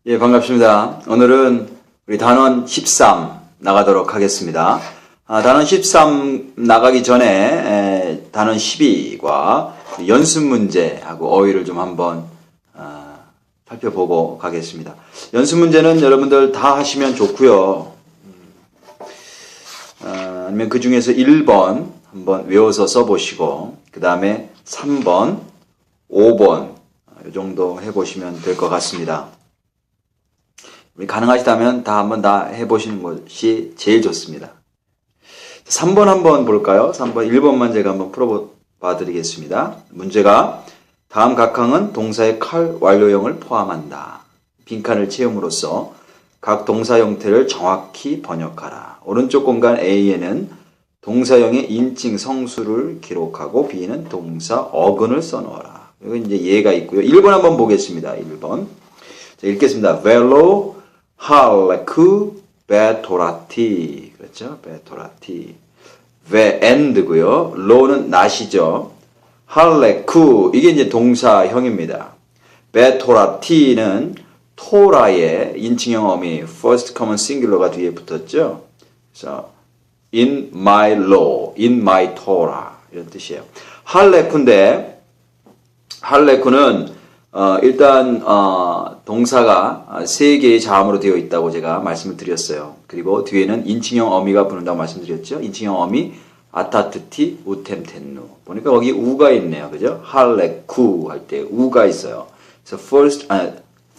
예, 반갑습니다. 오늘은 우리 단원 13 나가도록 하겠습니다. 단원 13 나가기 전에 단원 12과 연습 문제하고 어휘를 좀 한번 살펴보고 가겠습니다. 연습 문제는 여러분들 다 하시면 좋고요. 아니면 그 중에서 1번 한번 외워서 써보시고 그 다음에 3번, 5번 이 정도 해보시면 될 것 같습니다. 우리 가능하시다면 한번 다 해보시는 것이 제일 좋습니다. 3번 한번 볼까요? 3번 1번만 제가 한번 풀어봐 드리겠습니다. 문제가 다음 각항은 동사의 칼 완료형을 포함한다. 빈칸을 채움으로써 각 동사 형태를 정확히 번역하라. 오른쪽 공간 A에는 동사형의 인칭 성수를 기록하고 B는 동사 어근을 써놓아라. 여기 이제 예가 있고요. 1번 한번 보겠습니다. 1번. 자, 읽겠습니다. 벨로 할레쿠 베토라티. 그렇죠? 베토라티. 베 엔드고요. 로는 낫이죠. 할레쿠 이게 이제 동사형입니다. 베토라티는 토라의 인칭형 어미 first common singular가 뒤에 붙었죠. 그래서 in my law, in my Torah 이런 뜻이에요. 할레쿠인데 할레쿠는 일단 동사가 세 개의 자음으로 되어 있다고 제가 말씀을 드렸어요. 그리고 뒤에는 인칭형 어미가 붙는다고 말씀드렸죠. 인칭형 어미 아타트티 우템텐누 보니까 거기 우가 있네요. 그죠? 할레쿠 할 때 우가 있어요. 그래서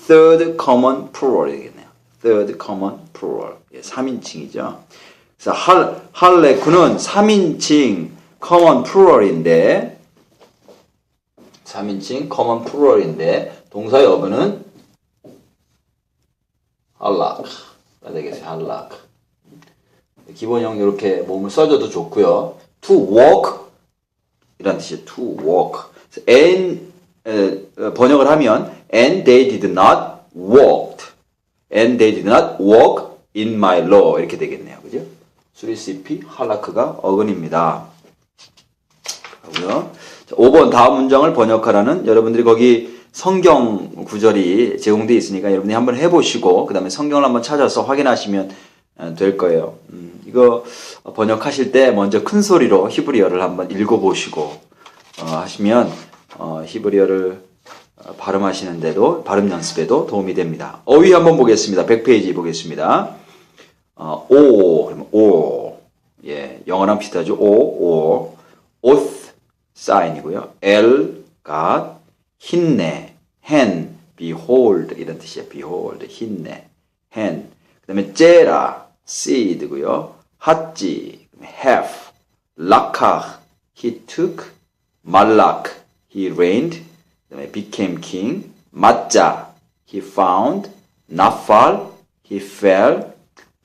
third common plural 이겠네요. third common plural 3인칭이죠. 그래서 할레쿠는 3인칭 common plural인데 3인칭 common plural인데 동사의 어근은 할락가 되겠어요. 할락. 기본형 이렇게 몸을 써줘도 좋고요. to walk 이란 뜻이에요. to walk. and 번역을 하면 and they did not walk. and they did not walk in my law 이렇게 되겠네요. 그죠? 수리CP 할라크가 어근입니다. 하고요. 5번 다음 문장을 번역하라는 여러분들이 거기 성경 구절이 제공되어 있으니까 여러분이 한번 해보시고 그 다음에 성경을 한번 찾아서 확인하시면 될 거예요. 이거 번역하실 때 먼저 큰 소리로 히브리어를 한번 읽어보시고 하시면 히브리어를 발음하시는데도 발음 연습에도 도움이 됩니다. 어휘 한번 보겠습니다. 100페이지 보겠습니다. 그러면 예, 영어랑 비슷하죠. oath 사인이고요. God 힘내 hand behold 이런 뜻이에요. behold 힘내 hand 그다음에 제라 seed고요. 핫지 have lakach he took malach he reigned 그다음에 became king 맞자 he found nafal he fell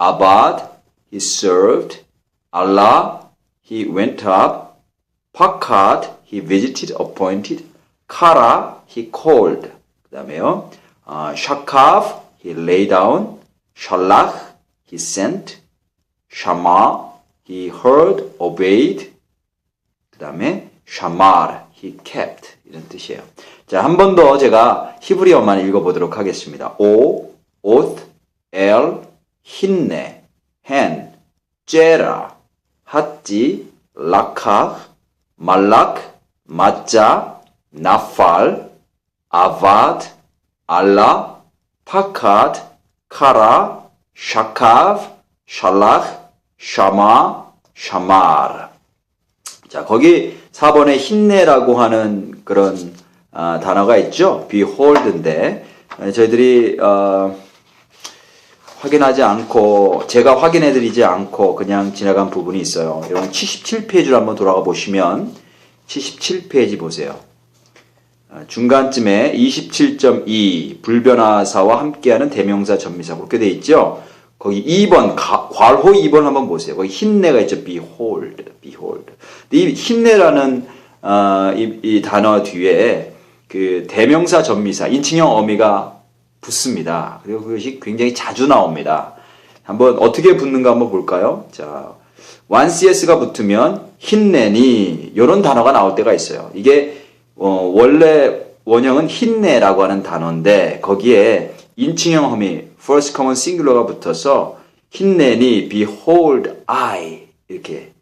abad he served Allah he went up Pakad, he visited, appointed. Kara, he called. 그 다음에요. Shakav, he lay down. Shalach, he sent. Shama, he heard, obeyed. 그 다음에 Shamar, he kept. 이런 뜻이에요. 자, 한 번 더 제가 히브리어만 읽어보도록 하겠습니다. oath, 힘내, hand, 제라, 핫지, lakach, 말락, 맞자, 나팔, 아바드, 알라, 파카드, 카라, 샤카브, 샬락, 샤마, 샤마르. 자, 거기 4번에 힘내라고 하는 그런 단어가 있죠. behold인데 저희들이 확인하지 않고 제가 확인해드리지 않고 그냥 지나간 부분이 있어요. 여러분 77페이지로 한번 돌아가 보시면 77페이지 보세요. 중간쯤에 27.2 불변화사와 함께하는 대명사 전미사 그렇게 돼 있죠. 거기 2번 괄호 2번 한번 보세요. 거기 힘내가 있죠. behold. 이 힘내라는 이 단어 뒤에 그 대명사 전미사 인칭형 어미가 붙습니다. 그리고 그것이 굉장히 자주 나옵니다. 한번 어떻게 붙는가 한번 볼까요? 자, 1CS가 붙으면 힘내니 이런 단어가 나올 때가 있어요. 이게 원래 원형은 힘내라고 하는 단어인데 거기에 인칭형 혐의 first common singular가 붙어서 힘내니 behold I 이렇게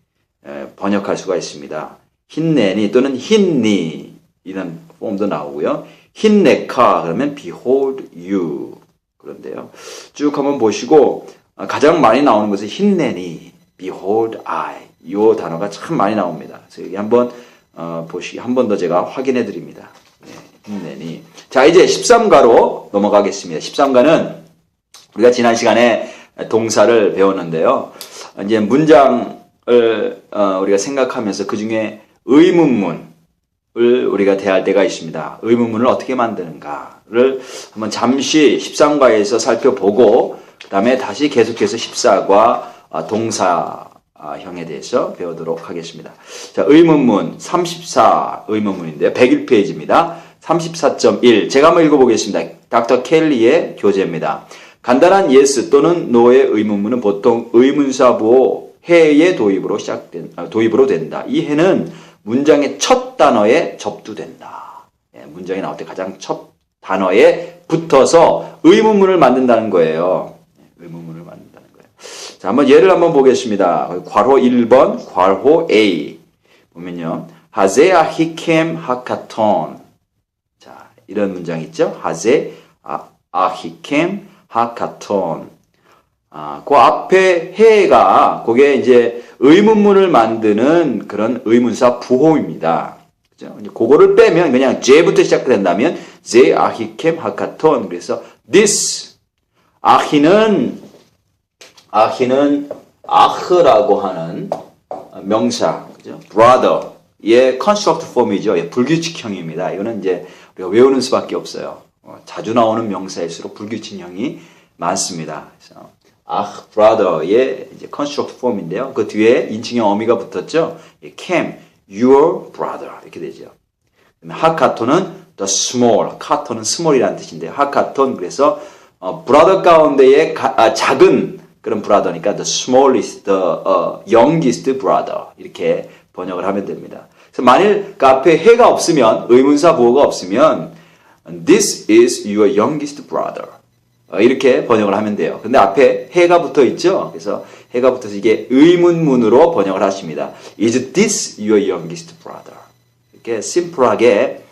번역할 수가 있습니다. 힘내니 또는 힘니 이런 폼도 나오고요. 힘내카 그러면 behold you 그런데요. 쭉 한번 보시고 가장 많이 나오는 것은 힘내니 behold I 이 단어가 참 많이 나옵니다. 그래서 여기 한번 보시기 한 번 더 제가 확인해 드립니다. 힘내니. 자, 이제 13가로 넘어가겠습니다. 13가는 우리가 지난 시간에 동사를 배웠는데요. 이제 문장을 우리가 생각하면서 그 중에 의문문을 우리가 대할 때가 있습니다. 의문문을 어떻게 만드는가를 한번 잠시 13과에서 살펴보고 그 다음에 다시 계속해서 14과 동사형에 대해서 배우도록 하겠습니다. 자, 의문문 34 의문문인데요. 101페이지입니다. 34.1 제가 한번 읽어보겠습니다. 닥터 켈리의 교재입니다. 간단한 yes 또는 no의 의문문은 보통 의문사 보호 해의 도입으로 된다. 이 해는 문장의 첫 단어에 접두된다. 문장이 나올 때 가장 첫 단어에 붙어서 의문문을 만든다는 거예요. 의문문을 만든다는 거예요. 자, 한번 예를 한번 보겠습니다. 괄호 1번, 괄호 A 보면요. 하제 아히켐 하카톤. 자, 이런 문장 있죠. 하제 아히켐 하카톤. 그 앞에 해가 그게 이제 의문문을 만드는 그런 의문사 부호입니다. 그죠? 그거를 빼면 그냥 제부터 시작된다면 제 아히켐 하카톤. 그래서 this 아히는 아흐라고 하는 명사, 그죠? brother의 construct form이죠. 예, 불규칙형입니다. 이거는 이제 우리가 외우는 수밖에 없어요. 자주 나오는 명사일수록 불규칙형이 많습니다. 그래서 brother의 이제 construct form인데요. 그 뒤에 인칭형 어미가 붙었죠. came, your brother 이렇게 되죠. 하카톤은 the small, 카톤은 small이라는 뜻인데요. 하카톤 그래서 brother 가운데의 작은 그런 brother니까 the smallest, the youngest brother 이렇게 번역을 하면 됩니다. 그래서 만일 그 앞에 해가 없으면 의문사 보호가 없으면 this is your youngest brother 이렇게 번역을 하면 돼요. 근데 앞에 해가 붙어 있죠. 그래서 해가 붙어서 이게 의문문으로 번역을 하십니다. Is this your youngest brother? 이렇게 심플하게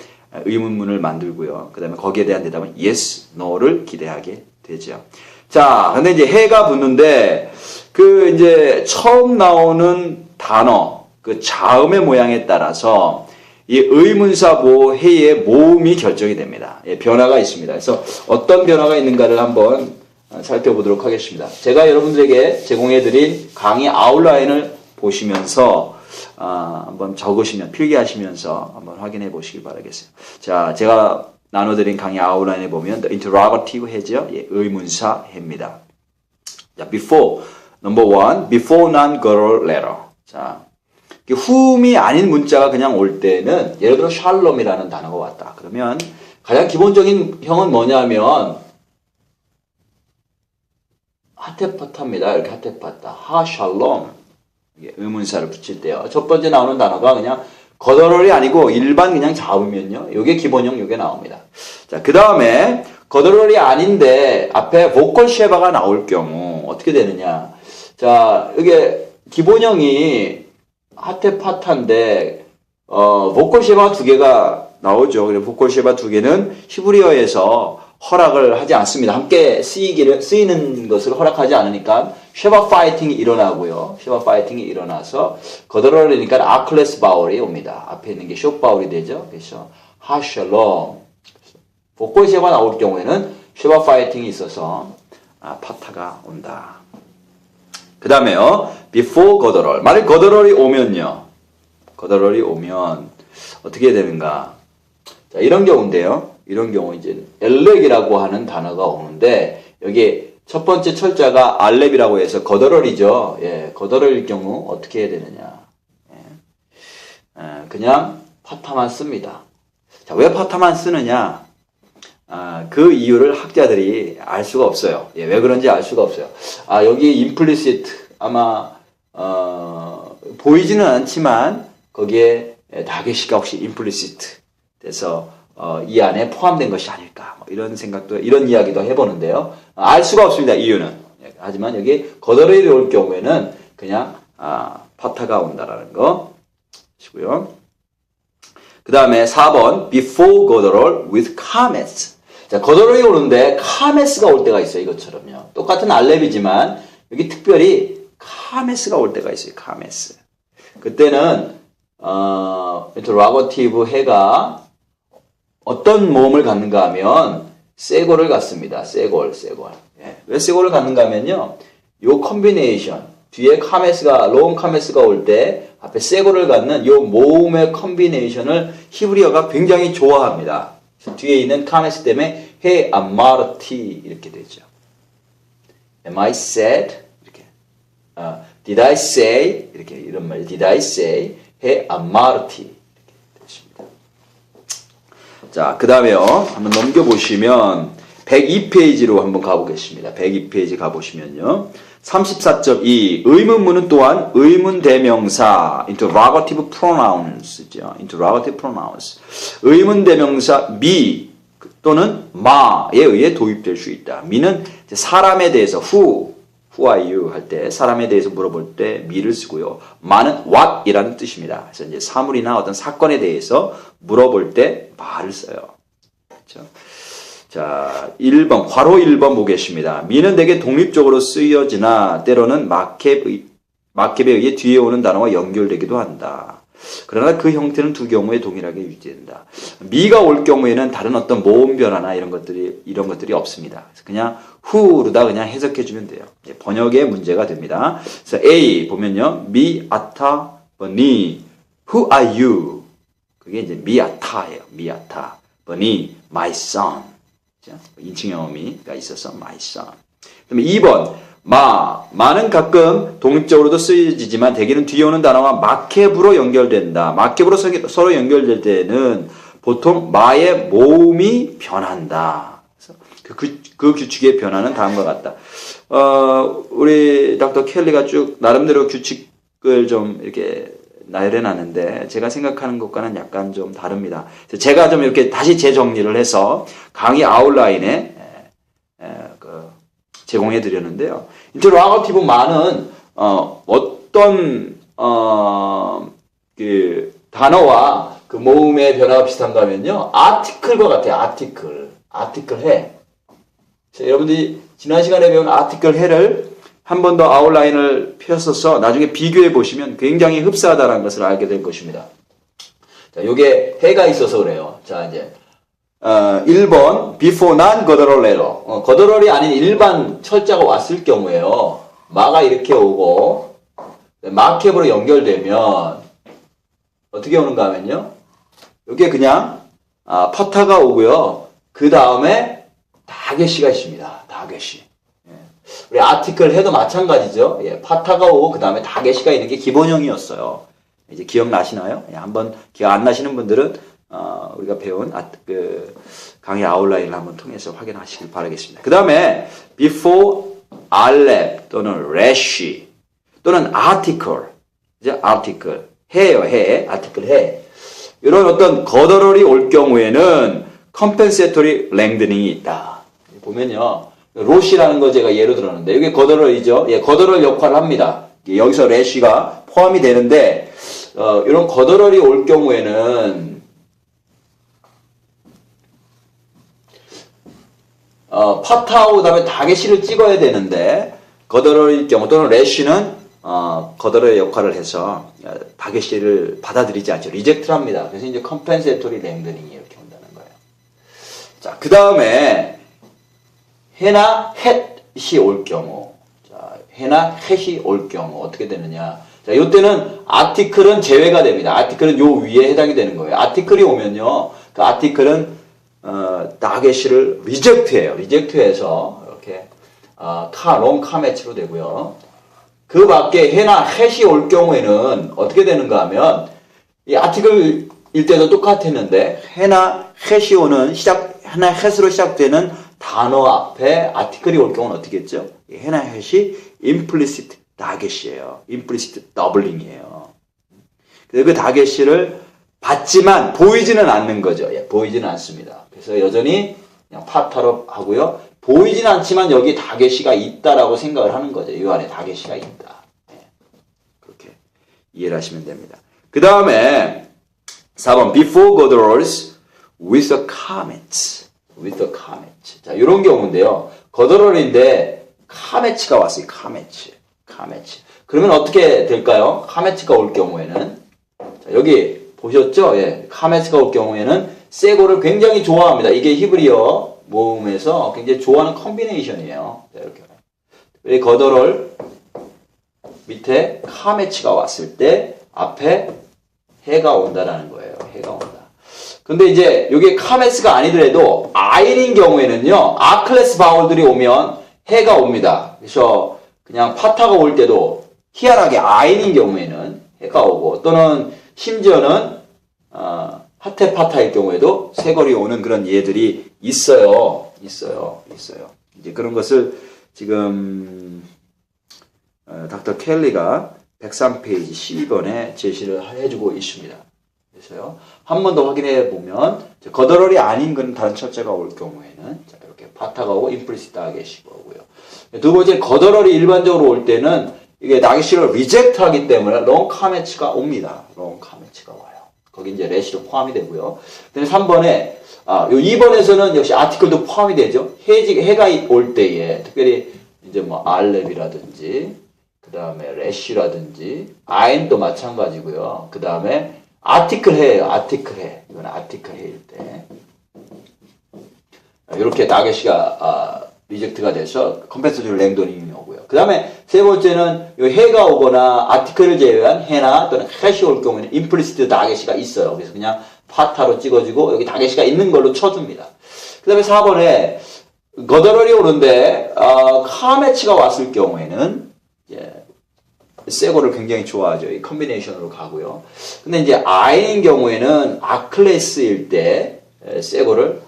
의문문을 만들고요. 그 다음에 거기에 대한 대답은 yes, no를 기대하게 되죠. 자, 근데 이제 해가 붙는데 그 이제 처음 나오는 단어, 그 자음의 모양에 따라서 이 의문사 보호 해의 모음이 결정이 됩니다. 예, 변화가 있습니다. 그래서 어떤 변화가 있는가를 한번 살펴보도록 하겠습니다. 제가 여러분들에게 제공해드린 강의 아웃라인을 보시면서 한번 적으시면 필기하시면서 한번 확인해 보시길 바라겠어요. 자, 제가 나눠드린 강의 아웃라인에 보면 the interrogative 해죠. 예, 의문사 해입니다. 자, before number one, before non-got letter. 자. whom이 아닌 문자가 그냥 올 때는 예를 들어 샬롬이라는 단어가 왔다. 그러면 가장 기본적인 형은 뭐냐면 하테파타입니다. 이렇게 하테파타. 하샬롬. 의문사를 붙일 때요. 첫 번째 나오는 단어가 그냥 거덜월이 아니고 일반 그냥 자음이면요. 이게 기본형 이게 나옵니다. 자, 그 다음에 거덜월이 아닌데 앞에 보컬 쉐바가 나올 경우 어떻게 되느냐. 자, 이게 기본형이 하테파타인데 보컬 쉐바 두 개가 나오죠. 그래서 보컬 쉐바 두 개는 히브리어에서 허락을 하지 않습니다. 함께 쓰이는 것을 허락하지 않으니까 쉐바 파이팅이 일어나고요. 쉐바 파이팅이 일어나서 거덜어리니까 아클레스 바울이 옵니다. 앞에 있는 게 쇼 바울이 되죠. 그래서 하샬롬. 보컬 쉐바 나올 경우에는 쉐바 파이팅이 있어서 파타가 온다. 그 다음에요. before 거덜월. 만약 거덜월이 오면요. 거덜월이 오면 어떻게 되는가. 자, 이런 경우인데요. 이런 경우 이제 엘렉이라고 하는 단어가 오는데 여기 첫 번째 철자가 알렙이라고 해서 거덜월이죠. 예, 거덜월일 경우 어떻게 해야 되느냐. 그냥 파타만 씁니다. 자, 왜 파타만 쓰느냐. 그 이유를 학자들이 알 수가 없어요. 예, 왜 그런지 알 수가 없어요. 여기 implicit 아마 보이지는 않지만 거기에 다게시가 혹시 implicit 돼서 이 안에 포함된 것이 아닐까 뭐 이런 생각도 이런 이야기도 해보는데요. 알 수가 없습니다. 이유는. 하지만 여기 거더러리 올 경우에는 그냥 파타가 온다라는 거 시고요. 그 다음에 4번 before guttural with comets. 자, 거더러리 오는데 카메스가 올 때가 있어요. 이것처럼요. 똑같은 알렙이지만 여기 특별히 카메스가 올 때가 있어요. 카메스. 그때는 interrogative 해가 어떤 모음을 갖는가 하면 쇠골을 갖습니다. 쇠골. 예. 왜 쇠골을 갖는가 하면요. 요 컨비네이션 뒤에 카메스가 롱 카메스가 올 때 앞에 쇠골을 갖는 요 모음의 컨비네이션을 히브리어가 굉장히 좋아합니다. 뒤에 있는 카메스 때문에 해 아마르티 이렇게 되죠. Am I sad? 이렇게. Did I say? 이렇게 이런 말. Did I say? 해 아마르티 이렇게 되십니다. 자, 그 다음에요. 한번 넘겨보시면 102페이지로 한번 가보겠습니다. 102페이지 가보시면요. 34.2 의문문은 또한 의문대명사 interrogative pronouns죠. interrogative pronouns. 의문대명사 me 또는 마에 의해 도입될 수 있다. me는 사람에 대해서 who are you 할 때 사람에 대해서 물어볼 때 me를 쓰고요. 마는 what이라는 뜻입니다. 그래서 이제 사물이나 어떤 사건에 대해서 물어볼 때 마를 써요. 그렇죠? 자, 1번, 괄호 1번 보겠습니다. 미는 대개 독립적으로 쓰여지나 때로는 마켑에 의해 뒤에 오는 단어와 연결되기도 한다. 그러나 그 형태는 두 경우에 동일하게 유지된다. 미가 올 경우에는 다른 어떤 모음 변화나 이런 것들이 없습니다. 그래서 그냥 who로다 그냥 해석해주면 돼요. 번역의 문제가 됩니다. 그래서 A 보면요. 미, 아타, 버니, who are you? 그게 이제 미아타예요. 미아타, 버니, my son. 인칭 어미가 있어서 my son. 그다음에 2번 마는 가끔 독립적으로도 쓰여지지만 대개는 뒤에 오는 단어와 마켑으로 연결된다. 마켑으로 서로 연결될 때는 보통 마의 모음이 변한다. 그래서 그 규칙의 변화는 다음과 같다. 우리 닥터 켈리가 쭉 나름대로 규칙을 좀 이렇게 나열해놨는데 제가 생각하는 것과는 약간 좀 다릅니다. 제가 좀 이렇게 다시 재정리를 해서 강의 아웃라인에 제공해 드렸는데요. interrogative 마는 어떤 그 단어와 그 모음의 변화가 비슷한가 하면요. article과 같아요. article 해. 자, 여러분들이 지난 시간에 배운 article 해를 한 번 더 아웃라인을 펴서서 나중에 비교해 보시면 굉장히 흡사하다는 것을 알게 될 것입니다. 자, 요게 해가 있어서 그래요. 자, 이제 1번 before non-guttural letter. guttural이 아닌 일반 철자가 왔을 경우에요. 마가 이렇게 오고 마켑으로 연결되면 어떻게 오는가 하면요. 요게 그냥 파타가 오고요. 그 다음에 다게시가 있습니다. 다게시. 우리 아티클 해도 마찬가지죠. 예, 파타가 오고 그 다음에 다게시가 있는 게 기본형이었어요. 이제 기억나시나요? 예, 한번 기억 안 나시는 분들은 우리가 배운 그 강의 아웃라인을 한번 통해서 확인하시길 바라겠습니다. 그 다음에 before 알렙 또는 rashi 또는 article 이제 article 해요. 해 article 해 이런 어떤 거더럴이 올 경우에는 compensatory lengthening이 있다. 보면요. 로시라는 거 제가 예로 들었는데 이게 거더럴이죠. 예, 거더럴 역할을 합니다. 여기서 래쉬가 포함이 되는데 이런 거더럴이 올 경우에는 파타오 그다음에 다게시를 찍어야 되는데 거더럴일 경우 또는 래쉬는 거더럴의 역할을 해서 다게시를 받아들이지 않죠. 리젝트를 합니다. 그래서 이제 컴펜세토리 랭드닝이 이렇게 온다는 거예요. 자, 그 다음에 해나 햇이 올 경우, 자, 해나 햇이 올 경우 어떻게 되느냐? 자, 이때는 아티클은 제외가 됩니다. 아티클은 요 위에 해당이 되는 거예요. 아티클이 오면요, 그 아티클은 다게시를 리젝트해요. 리젝트해서 이렇게 롱 카메츠로 되고요. 그 밖에 해나 햇이 올 경우에는 어떻게 되는가 하면 이 아티클일 때도 똑같았는데 해나 햇이 오는 해나 햇으로 시작되는 단어 앞에 아티클이 올 경우는 어떻게 했죠? 해나 햇이 implicit 다게시예요. implicit doubling 이에요. 그래서 그 다게시를 받지만 보이지는 않는 거죠. 예, 보이지는 않습니다. 그래서 여전히 그냥 파타로 하고요. 보이지는 않지만 여기 다게시가 있다라고 생각을 하는 거죠. 이 안에 다게시가 있다. 예, 그렇게 이해를 하시면 됩니다. 그 다음에 4번 before God arose with a comet. with a comet. 자, 이런 경우인데요. 거더럴인데 카메츠가 왔어요. 카메츠. 그러면 어떻게 될까요? 카메츠가 올 경우에는 자, 여기 보셨죠? 예, 카메츠가 올 경우에는 세고를 굉장히 좋아합니다. 이게 히브리어 모음에서 굉장히 좋아하는 컨비네이션이에요. 자, 이렇게. 이 거더럴 밑에 카메츠가 왔을 때 앞에 해가 온다라는 거예요. 해가 온다. 근데 이제 여기 카메스가 아니더라도 아인인 경우에는요. 아클래스 바울들이 오면 해가 옵니다. 그래서 그냥 파타가 올 때도 희한하게 아인인 경우에는 해가 오고 또는 심지어는 하테파타일 경우에도 세골이 오는 그런 예들이 있어요. 이제 그런 것을 지금 닥터 켈리가 103페이지 12번에 제시를 해주고 있습니다. 그래서요. 한 번 더 확인해 보면 거더럴이 아닌 건 다른 철자가 올 경우에는 자, 이렇게 파타가 오고 임플리시트 다게시가 오고요. 두 번째 거더럴이 일반적으로 올 때는 이게 다게시를 리젝트하기 때문에 롱 카메츠가 옵니다. 롱 카메츠가 와요. 거기 이제 레시도 포함이 되고요. 근데 3번에 요 2번에서는 역시 아티클도 포함이 되죠. 해가 올 때에 특별히 이제 뭐 알렙이라든지 그 다음에 레시라든지 아인도 마찬가지고요. 그 다음에 아티클 해예요. 아티클 해. 이건 아티클 해일 때. 이렇게 다게시가 리젝트가 돼서 컴펜서줄 랭도닝이 오고요. 그 다음에 세 번째는 이 해가 오거나 아티클을 제외한 해나 또는 해시 올 경우에는 임플리시트 다게시가 있어요. 그래서 그냥 파타로 찍어주고 여기 다게시가 있는 걸로 쳐줍니다. 그 다음에 4번에 거더럴이 오는데 카메치가 왔을 경우에는 이제 세고를 굉장히 좋아하죠. 이 컨비네이션으로 가고요. 근데 이제 아인인 경우에는 아클레스일 때 세고를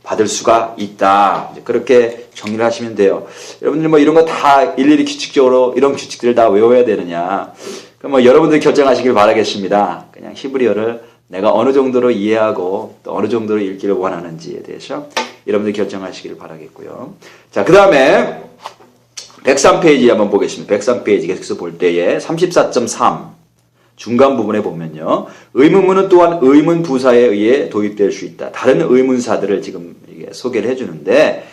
받을 수가 있다. 그렇게 정리를 하시면 돼요. 여러분들 뭐 이런 거 다 일일이 규칙적으로 이런 규칙들을 다 외워야 되느냐. 그럼 뭐 여러분들이 결정하시길 바라겠습니다. 그냥 히브리어를 내가 어느 정도로 이해하고 또 어느 정도로 읽기를 원하는지에 대해서 여러분들이 결정하시길 바라겠고요. 자, 그 다음에 103페이지 한번 보겠습니다. 103페이지 계속해서 볼 때에 34.3 중간 부분에 보면요. 의문문은 또한 의문 부사에 의해 도입될 수 있다. 다른 의문사들을 지금 소개를 해주는데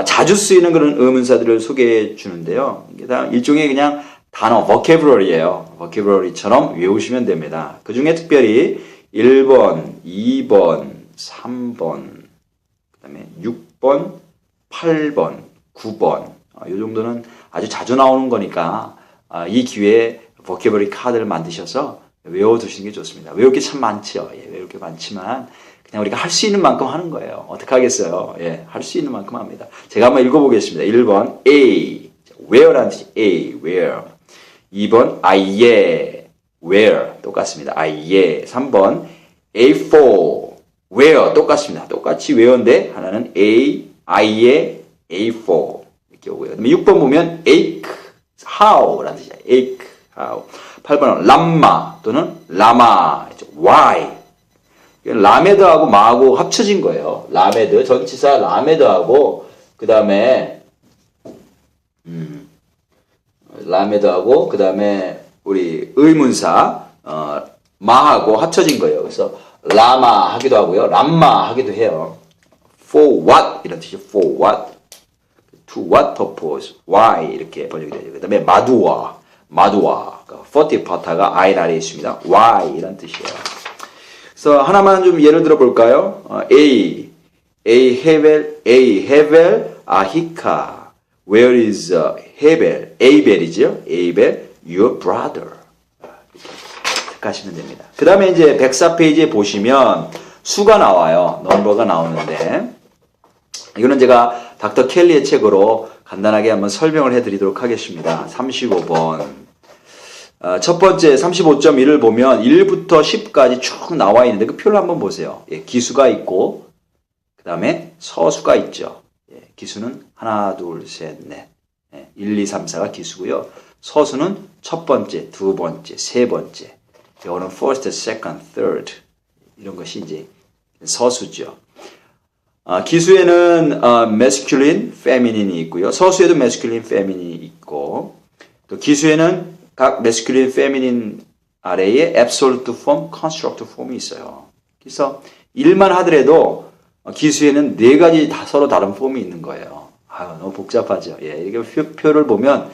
자주 쓰이는 그런 의문사들을 소개해 주는데요. 이게 다 일종의 그냥 단어, vocabulary예요. vocabulary처럼 외우시면 됩니다. 그 중에 특별히 1번, 2번, 3번, 그 다음에 6번, 8번, 9번 이 정도는 아주 자주 나오는 거니까 이 기회에 보케버리 카드를 만드셔서 외워두시는 게 좋습니다. 외울 게 참 많죠. 예, 외울 게 많지만 그냥 우리가 할 수 있는 만큼 하는 거예요. 어떻게 하겠어요? 예, 할 수 있는 만큼 합니다. 제가 한번 읽어보겠습니다. 1번 A, where라는 뜻이 A, where. 2번 aye, where 똑같습니다. aye. 3번 A4, where 똑같습니다. 똑같이 where인데 하나는 A, aye, A4 이렇게 오고요. 그다음에 6번 보면 ache, how라는 뜻이에요. ache, how. 8번은 람마 또는 라마, why. 라메드하고 마하고 합쳐진 거예요. 라메드, 전치사 라메드하고 그 다음에 라메드하고 그 다음에 우리 의문사 마하고 합쳐진 거예요. 그래서 라마 하기도 하고요. 람마 하기도 해요. For what 이런 뜻이죠. For what, to what purpose, why 이렇게 번역이 되죠. 그 다음에 마두아, 포티파타가 아인 아래에 있습니다. why 이런 뜻이에요. 그래서 하나만 좀 예를 들어 볼까요? A 헤벨, 아히카. Where is 헤벨? 에이벨이죠. 에이벨, your brother. 이렇게 택하시면 됩니다. 그 다음에 이제 104페이지에 보시면 수가 나와요. 넘버가 나오는데 이거는 제가 닥터 켈리의 책으로 간단하게 한번 설명을 해드리도록 하겠습니다. 35번. 첫 번째 35.1을 보면 1부터 10까지 쭉 나와 있는데 그 표를 한번 보세요. 예, 기수가 있고 그 다음에 서수가 있죠. 예, 기수는 하나, 둘, 셋, 넷. 1, 2, 3, 4가 기수고요. 서수는 첫 번째, 두 번째, 세 번째. 대어는 first, second, third 이런 것이 이제 서수죠. 기수에는 masculine, feminine이 있고요. 서수에도 masculine, feminine이 있고 또 기수에는 각 masculine, feminine 아래에 absolute form, constructive form이 있어요. 그래서 일만 하더라도 기수에는 네 가지 다 서로 다른 폼이 있는 거예요. 너무 복잡하죠. 예, 이렇게 표를 보면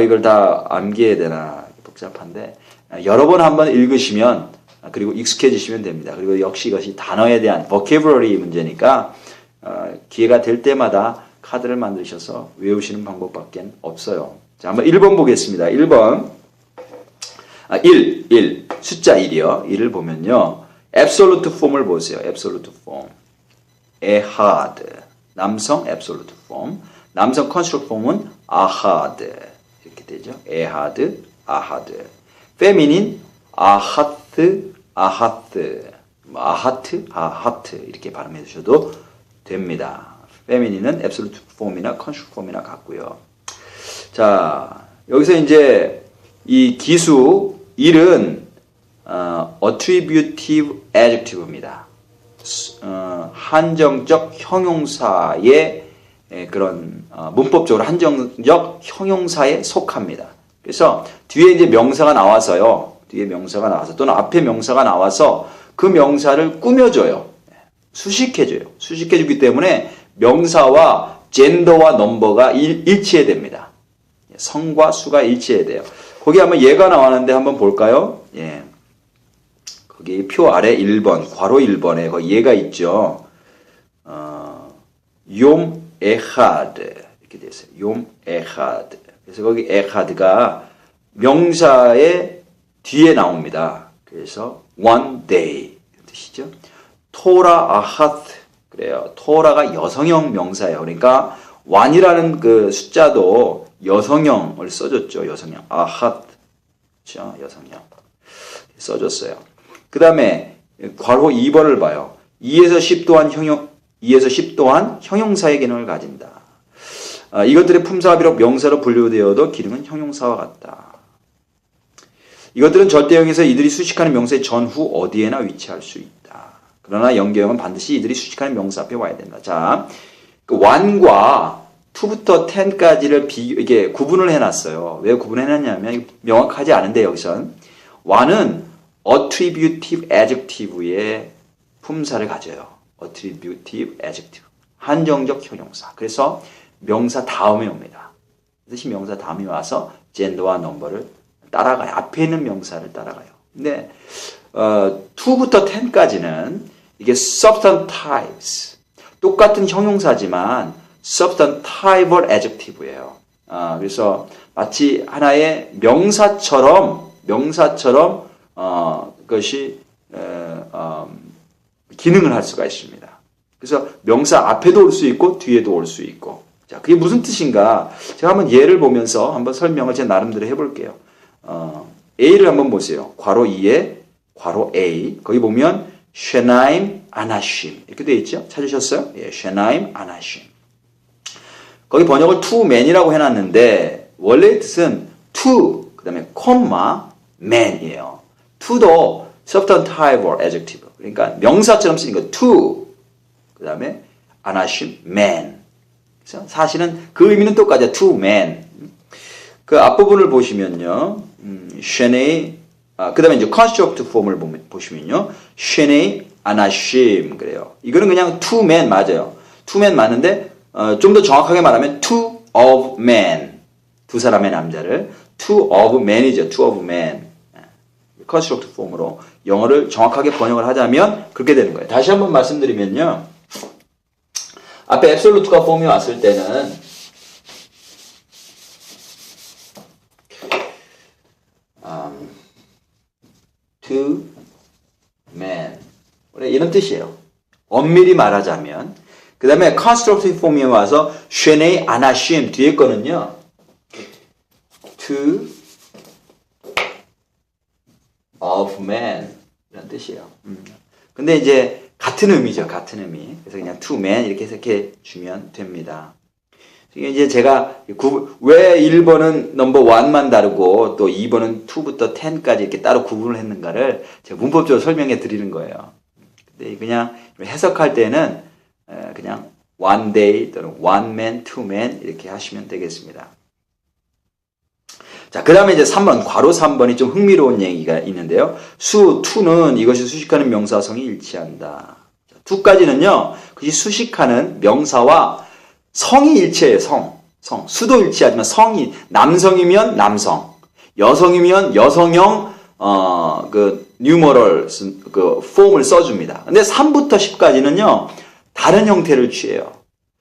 이걸 다 암기해야 되나 복잡한데 여러 번 한번 읽으시면 그리고 익숙해지시면 됩니다. 그리고 역시 이것이 단어에 대한 vocabulary 문제니까 기회가 될 때마다 카드를 만드셔서 외우시는 방법밖에 없어요. 자, 한번 1번 보겠습니다. 1번 1 숫자 1이요. 1을 보면요. absolute form을 보세요. absolute form. ehad 남성 absolute form. 남성 construct form은 ahad 이렇게 되죠. ehad, ahad. feminine ahat, ahat. ahat 이렇게 발음해 주셔도 됩니다. feminine은 absolute form이나 construct form이나 같고요. 자, 여기서 이제 이 기수 1은 attributive adjective입니다. 한정적 형용사의 그런 문법적으로 한정적 형용사에 속합니다. 그래서 뒤에 이제 명사가 나와서요. 뒤에 명사가 나와서 또는 앞에 명사가 나와서 그 명사를 꾸며줘요. 수식해줘요. 수식해주기 때문에 명사와 젠더와 넘버가 일치해야 됩니다. 성과 수가 일치해야 돼요. 거기 한번 예가 나왔는데 한번 볼까요? 예. 거기 표 아래 1번, 괄호 1번에 거기 예가 있죠. 욤 에하드 이렇게 되어 있어요. 욤 에하드. 그래서 거기 에하드가 명사의 뒤에 나옵니다. 그래서 one day 이런 뜻이죠. 토라 아하트 그래요. 토라가 여성형 명사예요. 그러니까 one이라는 그 숫자도 여성형을 써줬죠. 여성형. 아하트. 그렇죠? 여성형. 써줬어요. 그 다음에 괄호 2번을 봐요. 2에서 10 또한 형용사의 기능을 가진다. 이것들의 품사가 비록 명사로 분류되어도 기능은 형용사와 같다. 이것들은 절대형에서 이들이 수식하는 명사의 전후 어디에나 위치할 수 있다. 그러나 연계형은 반드시 이들이 수식하는 명사 앞에 와야 된다. 자, 그 1과 2부터 10까지를 이게 구분을 해놨어요. 왜 구분해놨냐면 명확하지 않은데 여기선 1은 attributive adjective의 품사를 가져요. attributive adjective. 한정적 형용사. 그래서 명사 다음에 옵니다. 그래서 명사 다음에 와서 젠더와 넘버를 따라가요. 앞에 있는 명사를 따라가요. 근데 2부터 10까지는 이게 substantives. 똑같은 형용사지만 substantival adjective예요. 그래서 마치 하나의 명사처럼 그것이 기능을 할 수가 있습니다. 그래서 명사 앞에도 올 수 있고 뒤에도 올 수 있고. 자, 그게 무슨 뜻인가? 제가 한번 예를 보면서 한번 설명을 제 나름대로 해볼게요. A를 한번 보세요. 괄호 2에 괄호 A. 거기 보면 쉐나임 아나심 이렇게 되어 있죠? 찾으셨어요? 예, 쉐나임 아나심. 거기 번역을 to man이라고 해놨는데 원래의 뜻은 to 그 다음에 콤마 man이에요. to도 substantival adjective. 그러니까 명사처럼 쓰니까 to 그 다음에 아나심 man. 그래서 사실은 그 의미는 똑같아요. to man. 그 앞부분을 보시면요. 쉐네이 그 다음에 이제 constructive form을 보시면요. 쉐네이 아나심 그래요. 이거는 그냥 to man 맞아요. to man 맞는데 좀 더 정확하게 말하면 two of men. 두 사람의 남자를 two of men이죠. two of men. constructive form으로 영어를 정확하게 번역을 하자면 그렇게 되는 거예요. 다시 한번 말씀드리면요. 앞에 absolute가 form이 왔을 때는 two men 원래 이런 뜻이에요. 엄밀히 말하자면 그 다음에 constructive form이 와서 쉐네이 아나심 뒤에 거는요. two of men 이런 뜻이에요. 근데 이제 같은 의미죠. 같은 의미. 그래서 그냥 two men 이렇게 해석해 주면 됩니다. 이제 제가 왜 1번은 넘버 1만 다르고 또 2번은 2부터 10까지 이렇게 따로 구분을 했는가를 제가 문법적으로 설명해 드리는 거예요. 근데 그냥 해석할 때는 그냥 one day 또는 one man, two man 이렇게 하시면 되겠습니다. 자, 그 다음에 이제 3번, 괄호 3번이 좀 흥미로운 얘기가 있는데요. 수, to는 이것이 수식하는 명사성이 일치한다. 2까지는요, 그것이 수식하는 명사와 성이 일치해요, 성. 수도 일치하지만 성이, 남성이면 남성, 여성이면 여성형, numeral, 폼을 써줍니다. 근데 3부터 10까지는요, 다른 형태를 취해요.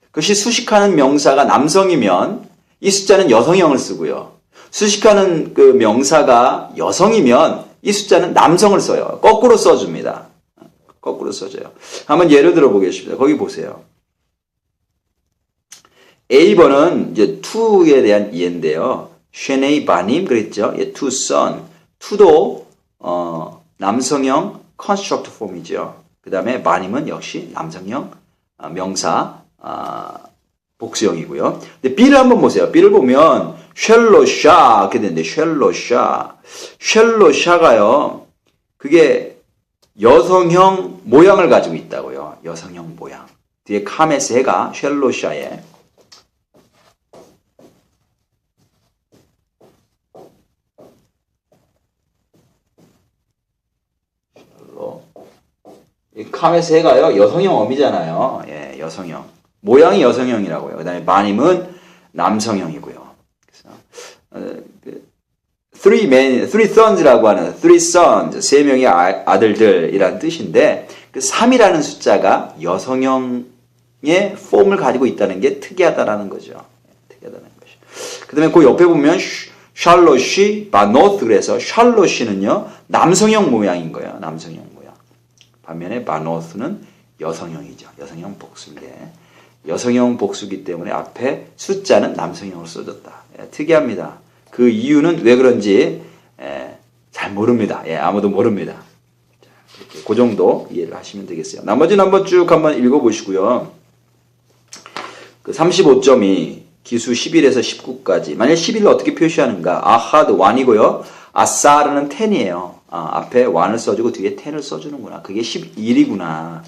그것이 수식하는 명사가 남성이면 이 숫자는 여성형을 쓰고요. 수식하는 그 명사가 여성이면 이 숫자는 남성을 써요. 거꾸로 써줍니다. 거꾸로 써줘요. 한번 예를 들어 보겠습니다. 거기 보세요. A번은 이제 to에 대한 이해인데요. 쉐네이 바님 그랬죠. 예, to son. to도 남성형 construct form이죠. 그 다음에 바님은 역시 남성형 명사 복수형이고요. 근데 B를 한번 보세요. B를 보면 쉘로샤 이렇게 되는데 쉘로샤가요. 그게 여성형 모양을 가지고 있다고요. 여성형 모양. 뒤에 카메스 해가 쉘로샤에 이 카메스 해가요. 여성형 어미잖아요. 예, 여성형. 모양이 여성형이라고요. 그 다음에 바님은 남성형이고요. 그래서 three sons라고 하는 three sons, 세 명의 아들들이라는 뜻인데 그 3이라는 숫자가 여성형의 폼을 가지고 있다는 게 특이하다라는 거죠. 특이하다는 거죠. 그 다음에 그 옆에 보면 샬롯이, 바노트 그래서 샬롯이는요 남성형 모양인 거예요. 남성형 모양. 반면에 바노트는 여성형이죠. 여성형 복수인데 여성형 복수기 때문에 앞에 숫자는 남성형으로 써졌다. 예, 특이합니다. 그 이유는 왜 그런지 잘 모릅니다. 예, 아무도 모릅니다. 자, 이렇게 그 정도 이해를 하시면 되겠어요. 나머지는 한번 쭉 한번 읽어보시고요. 그 35점이 기수 11에서 19까지. 만약 11을 어떻게 표시하는가? 아하드 1이고요. 아사르는 10이에요. 앞에 1을 써주고 뒤에 10을 써주는구나. 그게 11이구나.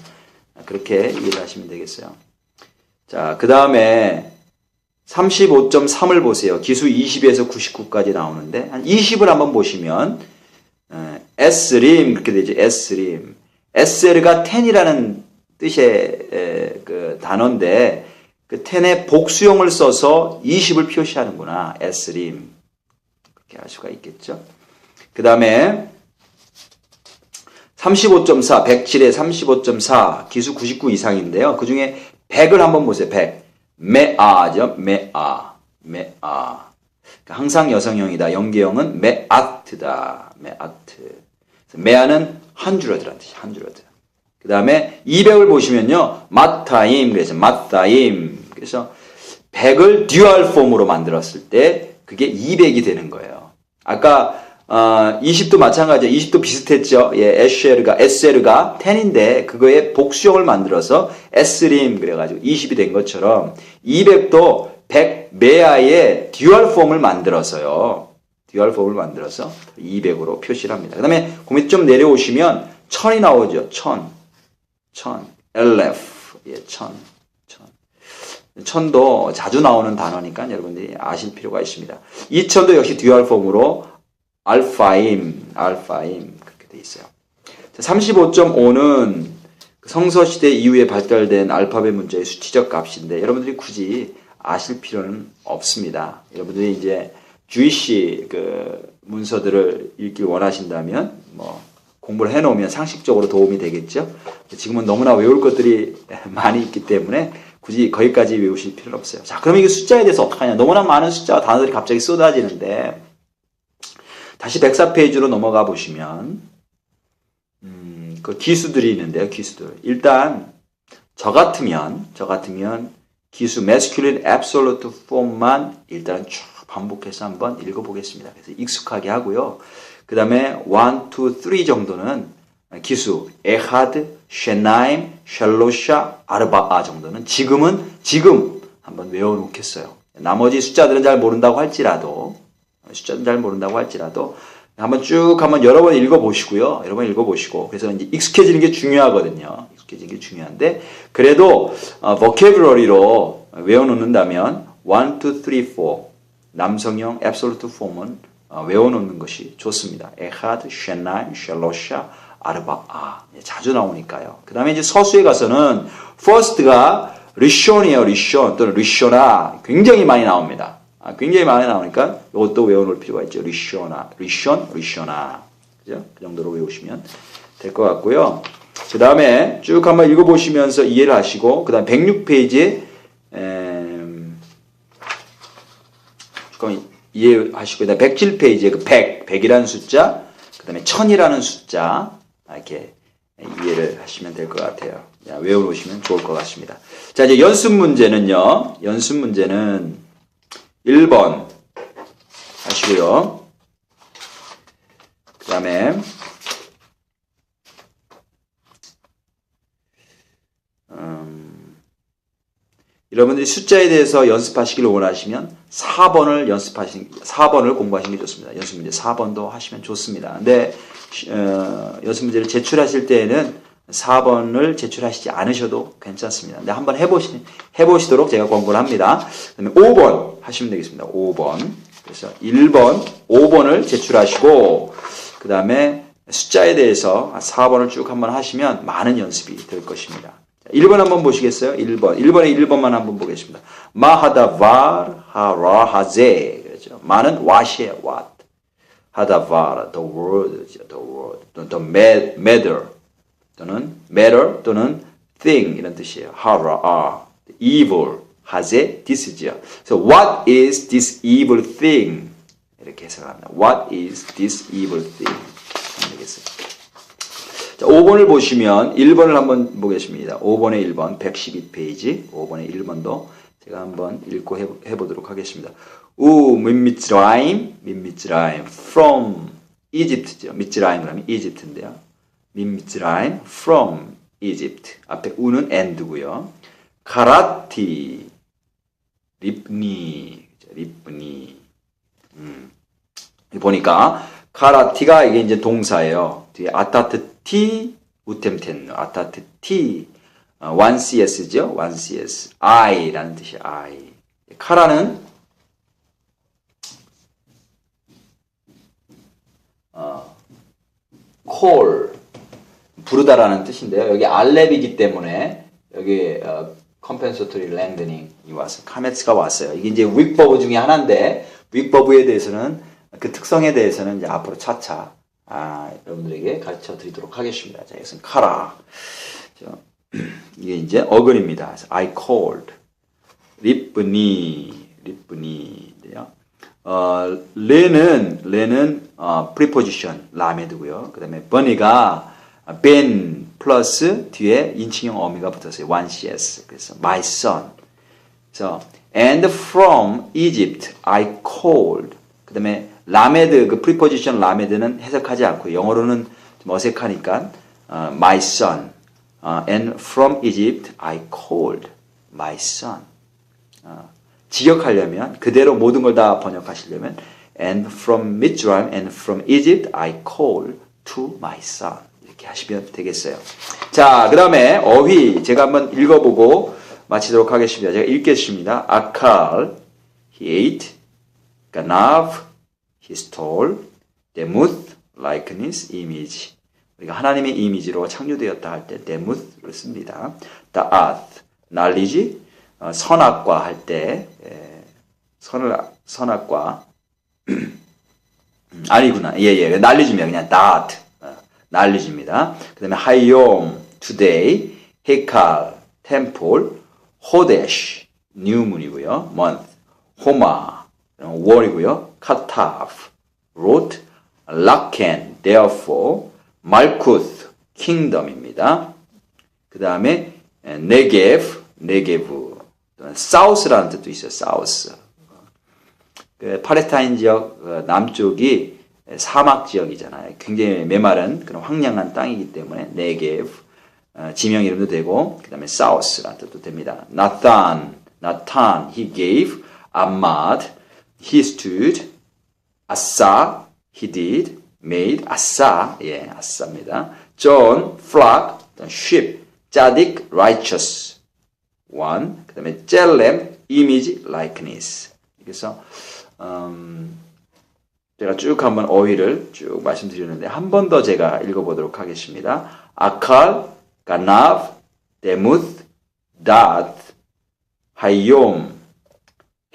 그렇게 이해를 하시면 되겠어요. 자, 그 다음에 35.3을 보세요. 기수 20에서 99까지 나오는데 한 20을 한번 보시면 S림 그렇게 되죠. S림. SL가 10이라는 뜻의 그 단어인데 그 10의 복수형을 써서 20을 표시하는구나. S림. 그렇게 할 수가 있겠죠. 그 다음에 35.4, 107에 35.4, 기수 99 이상인데요. 그 중에 100을 한번 보세요. 100. 메아죠. 메아. 그러니까 항상 여성형이다. 연계형은 메아트다. 메아트. 메아는 한주러드라는 뜻이에요. 한주러드. 그 다음에 200을 보시면요. 마타임. 그래서 마타임. 그래서 100을 듀얼 폼으로 만들었을 때 그게 200이 되는 거예요. 아까 20도 마찬가지예요. 20도 비슷했죠. 예, SL가 10인데 그거에 복수형을 만들어서 S림 그래가지고 20이 된 것처럼 200도 100 메아의 듀얼 폼을 만들어서요. 듀얼 폼을 만들어서 200으로 표시를 합니다. 그 다음에 그 밑에 좀 내려오시면 1000이 나오죠. 1000. LF. 예, 1000. 1000도 자주 나오는 단어니까 여러분들이 아실 필요가 있습니다. 2000도 역시 듀얼 폼으로 알파임 그렇게 돼 있어요. 35.5는 성서시대 이후에 발달된 알파벳 문자의 수치적 값인데 여러분들이 굳이 아실 필요는 없습니다. 여러분들이 이제 주이시 그 문서들을 읽기 원하신다면 뭐 공부를 해놓으면 상식적으로 도움이 되겠죠. 지금은 너무나 외울 것들이 많이 있기 때문에 굳이 거기까지 외우실 필요는 없어요. 자, 그럼 이게 숫자에 대해서 어떡하냐? 너무나 많은 숫자와 단어들이 갑자기 쏟아지는데 다시 104페이지로 넘어가 보시면 그 기수들이 있는데요. 기수들. 일단 저 같으면 기수 masculine absolute form만 일단 쭉 반복해서 한번 읽어보겠습니다. 그래서 익숙하게 하고요. 그 다음에 1, 2, 3 정도는 기수 에하드, 쉐나임, 샬로샤, 아르바아 정도는 지금 한번 외워놓겠어요. 나머지 숫자들은 잘 모른다고 할지라도 한번 쭉 여러 번 읽어보시고요. 여러 번 읽어보시고 그래서 이제 익숙해지는 게 중요하거든요. 익숙해지는 게 중요한데 그래도 vocabulary로 외워놓는다면 1, 2, 3, 4 남성형 absolute form은 외워놓는 것이 좋습니다. 에하드, 쉔나임, 샬로샤, 아르바아 자주 나오니까요. 그 다음에 이제 서수에 가서는 first가 리숀이에요. 리숀 또는 리쇼나 굉장히 많이 나옵니다. 굉장히 많이 나오니까 이것도 외워놓을 필요가 있죠. 리쇼나, 리쇼나. 그죠? 그 정도로 외우시면 될 것 같고요. 그 다음에 쭉 한번 읽어보시면서 이해를 하시고, 그 다음 106페이지에, 이해하시고, 그 다음 107페이지에 그 100이라는 숫자, 그 다음에 1000이라는 숫자, 이렇게 이해를 하시면 될 것 같아요. 외워놓으시면 좋을 것 같습니다. 자, 이제 연습 문제는요. 연습 문제는 1번 하시고요. 그 다음에 여러분들이 숫자에 대해서 연습하시기를 원하시면 4번을 공부하시는 게 좋습니다. 연습 문제 4번도 하시면 좋습니다. 근데 연습 문제를 제출하실 때에는 4번을 제출하시지 않으셔도 괜찮습니다. 근데 한번 해보시도록 제가 권고를 합니다. 그 다음에 5번 하시면 되겠습니다. 5번. 그래서 1번, 5번을 제출하시고, 그 다음에 숫자에 대해서 4번을 쭉 한번 하시면 많은 연습이 될 것입니다. 1번 한번 보시겠어요? 1번. 1번에 1번만 한번 보겠습니다. 마하다 var 하라 하제. 그렇죠. 마는 what이에요. what. 하다 var, the word, the matter. 또는 matter 또는 thing 이런 뜻이에요. 하라, evil, 하제, this죠. So what is this evil thing? 이렇게 해석을 합니다. What is this evil thing? 하면 되겠어요. 자, 5번을 보시면 1번을 한번 보겠습니다. 5번의 1번 112페이지 5번의 1번도 제가 한번 읽고 해보도록 하겠습니다. 민미츠라임 from Egypt죠. 미츠라임 그러면 이집트인데요. 민미츠라임 from Egypt. 앞에 우는 and고요. 가라티 립니 보니까 가라티가 이게 이제 동사예요. 뒤에 아타트티 우템텐 아타트티 1CS죠. 1CS I라는 뜻이에요. I. 카라는 call 부르다라는 뜻인데요. 여기 알렙이기 때문에 여기 compensatory lengthening이 와서 카메츠가 왔어요. 이게 이제 윅버브 중에 하나인데 윅버브에 대해서는 그 특성에 대해서는 이제 앞으로 차차 여러분들에게 가르쳐 드리도록 하겠습니다. 자, 이것은 카라. 이게 이제 어근입니다. 그래서 I called 리프니인데요. 레는 preposition 라메드고요. 그 다음에 버니가 ben 플러스 뒤에 인칭형 어미가 붙었어요. 1CS. 그래서 my son. 그래서 and from Egypt I called. 그 다음에 라메드 그 preposition 라메드는 해석하지 않고 영어로는 좀 어색하니까 my son. And from Egypt I called my son. 직역하려면 그대로 모든 걸 다 번역하시려면 and from Mitzrayim and from Egypt I call to my son 이렇게 하시면 되겠어요. 자, 그 다음에 어휘 제가 한번 읽어보고 마치도록 하겠습니다. 제가 읽겠습니다. 아칼 he ate, ganav he stole, demuth likeness image 우리가 하나님의 이미지로 창조되었다 할 때 demuth를 씁니다. da'ath knowledge 선악과 할 때 선악과 아니구나. 예. 날리지면 그냥 that 날리집니다. 그다음에 hayom today, hekal temple, hodesh new moon이고요. month, homa 월이고요. katav root, laken therefore, malkuth kingdom입니다. 그다음에 negev 사우스라는 뜻도 있어요. 사우스. 그 팔레스타인 지역 남쪽이 사막 지역이잖아요. 굉장히 메마른 그런 황량한 땅이기 때문에 네게브 지명 이름도 되고 그다음에 사우스라는 뜻도 됩니다. 나탄 Natan, he gave. Ahmad, he stood. Asa, he did. Made, 아싸, 예, 아싸입니다. John, flock, sheep. Tzadik, righteous. one. 그 다음에 젤렘, image, likeness. 그래서 제가 쭉 한번 어휘를 쭉 말씀드렸는데 한 번 더 제가 읽어보도록 하겠습니다. 아칼, 가나브, 데무th, 다트, 하이옴,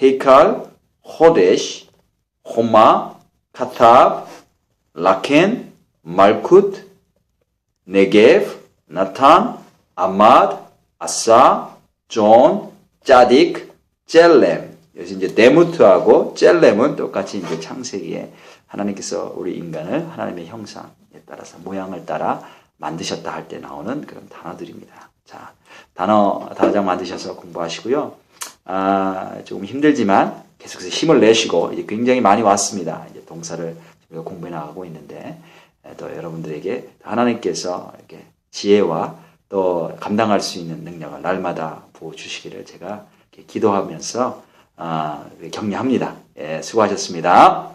헤이칼, 호데시, 호마, 카탑, 라켄, 말쿠트, 네게브, 나탄, 아마드, 아사, 존, 짜딕, 젤렘. 여기서 이제 데무트하고 젤렘은 똑같이 이제 창세기에 하나님께서 우리 인간을 하나님의 형상에 따라서 모양을 따라 만드셨다 할 때 나오는 그런 단어들입니다. 자, 단어 다장 만드셔서 공부하시고요. 조금 힘들지만 계속해서 힘을 내시고 이제 굉장히 많이 왔습니다. 이제 동사를 우리가 공부해 나가고 있는데 또 여러분들에게 하나님께서 이렇게 지혜와 또 감당할 수 있는 능력을 날마다 부어 주시기를 제가 기도하면서 격려합니다. 예, 수고하셨습니다.